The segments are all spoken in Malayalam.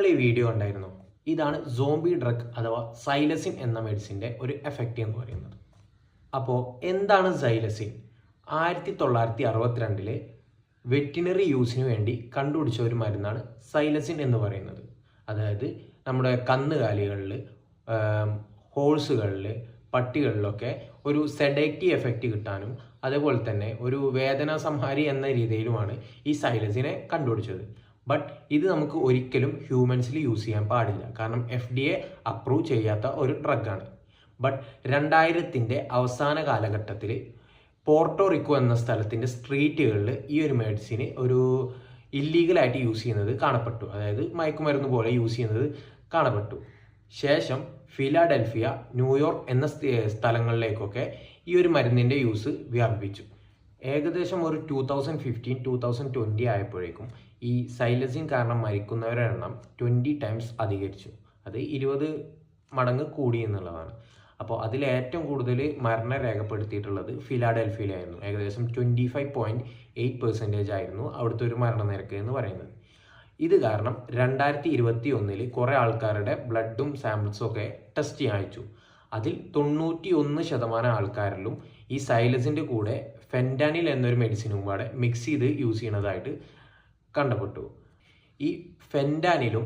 നിങ്ങൾ ഈ വീഡിയോ ഉണ്ടായിരുന്നു. ഇതാണ് സോംബി ഡ്രഗ് അഥവാ സൈലസിൻ എന്ന മെഡിസിൻ്റെ ഒരു എഫക്റ്റ് എന്ന് പറയുന്നത്. അപ്പോൾ എന്താണ് സൈലസിൻ? 1962 വെറ്റിനറി യൂസിന് വേണ്ടി കണ്ടുപിടിച്ച ഒരു മരുന്നാണ് സൈലസിൻ എന്ന് പറയുന്നത്. അതായത് നമ്മുടെ കന്നുകാലികളിൽ, ഹോഴ്സുകളിൽ, പട്ടികളിലൊക്കെ ഒരു സെഡേറ്റീവ് എഫക്റ്റ് കിട്ടാനും അതേപോലെ തന്നെ ഒരു വേദനാ സംഹാരി എന്ന രീതിയിലുമാണ് ഈ സൈലസിനെ കണ്ടുപിടിച്ചത്. ബട്ട് ഇത് നമുക്ക് ഒരിക്കലും ഹ്യൂമൻസിൽ യൂസ് ചെയ്യാൻ പാടില്ല, കാരണം FDA അപ്രൂവ് ചെയ്യാത്ത ഒരു ഡ്രഗാണ്. ബട്ട് 2000 അവസാന കാലഘട്ടത്തിൽ പോർട്ടോറിക്കോ എന്ന സ്ഥലത്തിൻ്റെ സ്ട്രീറ്റുകളിൽ ഈ ഒരു മെഡിസിന് ഒരു ഇല്ലീഗലായിട്ട് യൂസ് ചെയ്യുന്നത് കാണപ്പെട്ടു. അതായത് മയക്കുമരുന്ന് പോലെ യൂസ് ചെയ്യുന്നത് കാണപ്പെട്ടു. ശേഷം ഫിലാഡൽഫിയ, ന്യൂയോർക്ക് എന്ന സ്ഥലങ്ങളിലേക്കൊക്കെ ഈ ഒരു മരുന്നിൻ്റെ യൂസ് വ്യാപിപ്പിച്ചു. ഏകദേശം ഒരു 2015-2020 ആയപ്പോഴേക്കും ഈ സൈലസിൻ കാരണം മരിക്കുന്നവരുടെ എണ്ണം 20 ടൈംസ് അധികരിച്ചു. അത് 20 മടങ്ങ് കൂടി എന്നുള്ളതാണ്. അപ്പോൾ അതിൽ ഏറ്റവും കൂടുതൽ മരണം രേഖപ്പെടുത്തിയിട്ടുള്ളത് ഫിലാഡൽഫിയയിലായിരുന്നു. ഏകദേശം 25.8% ആയിരുന്നു അവിടുത്തെ ഒരു മരണനിരക്ക് എന്ന് പറയുന്നത്. ഇത് കാരണം 2021 കുറേ ആൾക്കാരുടെ ബ്ലഡും സാമ്പിൾസും ഒക്കെ ടെസ്റ്റ് ചെയ്യാൻ അയച്ചു. അതിൽ 91% ആൾക്കാരിലും ഈ സൈലസിൻ്റെ കൂടെ ഫെൻറ്റാനിൽ എന്നൊരു മെഡിസിനും കൂടെ മിക്സ് ചെയ്ത് യൂസ് ചെയ്യുന്നതായിട്ട് കണ്ടപ്പെട്ടു. ഈ ഫെൻറ്റാനിലും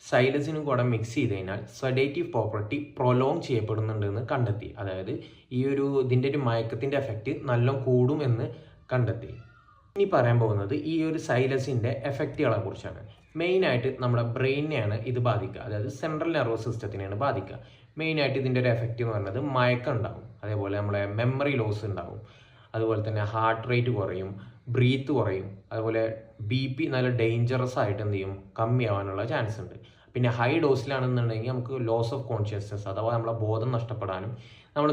സൈലസിനും കൂടെ മിക്സ് ചെയ്ത് കഴിഞ്ഞാൽ സെഡേറ്റീവ് പ്രോപ്പർട്ടി പ്രൊലോങ് ചെയ്യപ്പെടുന്നുണ്ടെന്ന് കണ്ടെത്തി. അതായത് ഇതിൻ്റെ ഒരു മയക്കത്തിൻ്റെ എഫക്റ്റ് നല്ല കൂടും എന്ന് കണ്ടെത്തി. ഇനി പറയാൻ പോകുന്നത് ഈ ഒരു സൈലസിൻ്റെ എഫക്റ്റുകളെ കുറിച്ചാണ്. മെയിനായിട്ട് നമ്മുടെ ബ്രെയിനെയാണ് ഇത് ബാധിക്കുക, അതായത് സെൻട്രൽ നെർവസ് സിസ്റ്റത്തിനെയാണ് ബാധിക്കുക. മെയിനായിട്ട് ഇതിൻ്റെ ഒരു എഫക്റ്റ് എന്ന് പറയുന്നത് മയക്കം ഉണ്ടാവും, അതേപോലെ നമ്മളെ മെമ്മറി ലോസ് ഉണ്ടാവും, അതുപോലെ തന്നെ ഹാർട്ട് റേറ്റ് കുറയും, ബ്രീത്ത് കുറയും, അതുപോലെ BP നല്ല ഡേഞ്ചറസ് ആയിട്ട് എന്ത് ചെയ്യും, കമ്മിയാവാനുള്ള ചാൻസ് ഉണ്ട്. പിന്നെ ഹൈ ഡോസിലാണെന്നുണ്ടെങ്കിൽ നമുക്ക് ലോസ് ഓഫ് കോൺഷ്യസ്നസ് അഥവാ നമ്മളെ ബോധം നഷ്ടപ്പെടാനും, നമ്മൾ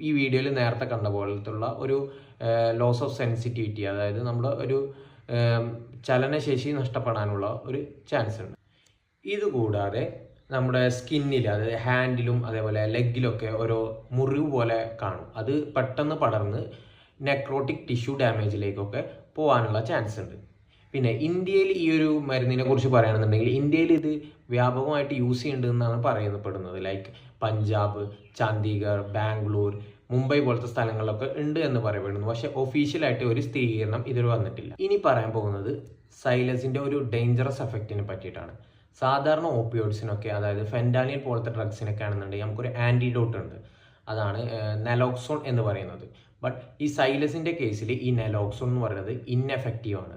ഈ വീഡിയോയിൽ നേരത്തെ കണ്ട പോലത്തുള്ള ഒരു ലോസ് ഓഫ് സെൻസിറ്റിവിറ്റി, അതായത് നമ്മുടെ ഒരു ചലനശേഷി നഷ്ടപ്പെടാനുള്ള ഒരു ചാൻസ് ഉണ്ട്. ഇതുകൂടാതെ നമ്മുടെ സ്കിന്നിൽ, അതായത് ഹാൻഡിലും അതേപോലെ ലെഗിലൊക്കെ ഓരോ മുറിവ് പോലെ കാണും. അത് പെട്ടെന്ന് പടർന്ന് നെക്രോട്ടിക് ടിഷ്യൂ ഡാമേജിലേക്കൊക്കെ പോകാനുള്ള ചാൻസ് ഉണ്ട്. പിന്നെ ഇന്ത്യയിൽ ഈ ഒരു മരുന്നിനെ കുറിച്ച് പറയുകയാണെന്നുണ്ടെങ്കിൽ ഇന്ത്യയിൽ ഇത് വ്യാപകമായിട്ട് യൂസ് ചെയ്യുന്നുണ്ടെന്നാണ് പറയപ്പെടുന്നത്. ലൈക്ക് പഞ്ചാബ്, ചണ്ഡീഗഡ്, ബാംഗ്ലൂർ, മുംബൈ പോലത്തെ സ്ഥലങ്ങളിലൊക്കെ ഉണ്ട് എന്ന് പറയപ്പെടുന്നു. പക്ഷെ ഒഫീഷ്യലായിട്ട് ഒരു സ്ഥിരീകരണം ഇതിൽ വന്നിട്ടില്ല. ഇനി പറയാൻ പോകുന്നത് സൈലസിൻ്റെ ഒരു ഡേഞ്ചറസ് എഫക്റ്റിനെ പറ്റിയിട്ടാണ്. സാധാരണ ഓപ്പിയോയിഡ്സിനൊക്കെ, അതായത് ഫെൻറ്റാനിൽ പോലത്തെ ഡ്രഗ്സിനൊക്കെ ആണെന്നുണ്ടെങ്കിൽ നമുക്കൊരു ആൻറ്റിഡോട്ട് ഉണ്ട്, അതാണ് നലോക്സോൺ എന്ന് പറയുന്നത്. ബട്ട് ഈ സൈലസിൻ്റെ കേസിൽ ഈ നലോക്സോൺ എന്ന് പറയുന്നത് ഇൻഎഫക്റ്റീവ് ആണ്.